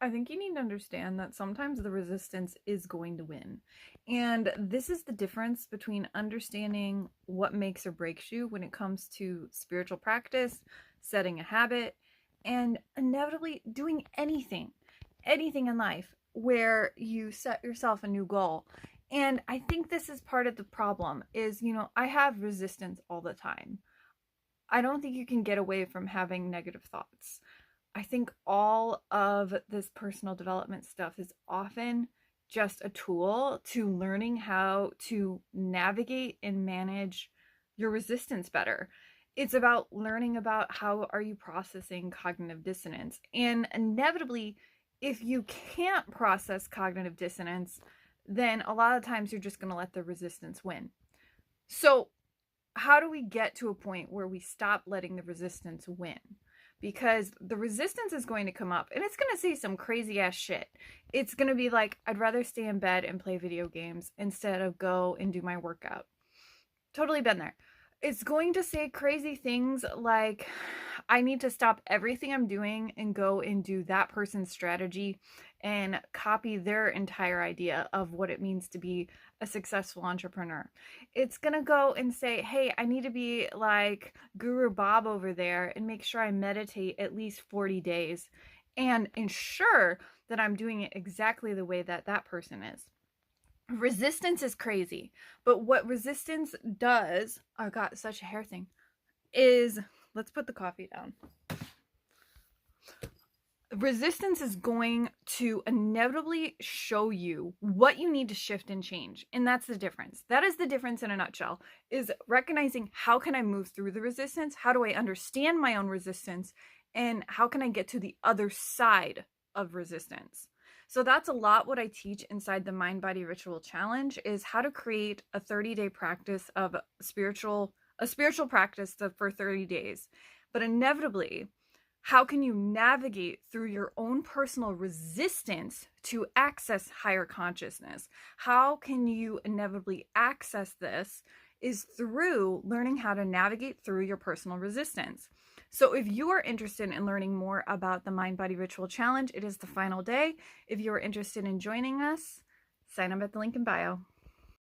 I think you need to understand that sometimes the resistance is going to win. And this is the difference between understanding what makes or breaks you when it comes to spiritual practice, setting a habit, and inevitably doing anything in life where you set yourself a new goal. And I think this is part of the problem is, I have resistance all the time. I don't think you can get away from having negative thoughts. I think all of this personal development stuff is often just a tool to learning how to navigate and manage your resistance better. It's about learning about how are you processing cognitive dissonance. And inevitably, if you can't process cognitive dissonance, then a lot of times you're just going to let the resistance win. So, how do we get to a point where we stop letting the resistance win? Because the resistance is going to come up and it's going to say some crazy ass shit. It's going to be like, I'd rather stay in bed and play video games instead of go and do my workout. Totally been there. It's going to say crazy things like, I need to stop everything I'm doing and go and do that person's strategy and copy their entire idea of what it means to be a successful entrepreneur. It's going to go and say, hey, I need to be like Guru Bob over there and make sure I meditate at least 40 days and ensure that I'm doing it exactly the way that that person is. Resistance is crazy, but what resistance does, I got such a hair thing, is, let's put the coffee down. Resistance is going to inevitably show you what you need to shift and change. And that's the difference. That is the difference in a nutshell, is recognizing how can I move through the resistance? How do I understand my own resistance? And how can I get to the other side of resistance? So that's a lot what I teach inside the Mind Body Ritual Challenge is how to create a 30-day practice of a spiritual practice for 30 days. But inevitably, how can you navigate through your own personal resistance to access higher consciousness? How can you inevitably access this is through learning how to navigate through your personal resistance. So if you are interested in learning more about the Mind Body Ritual Challenge, it is the final day. If you are interested in joining us, sign up at the link in bio.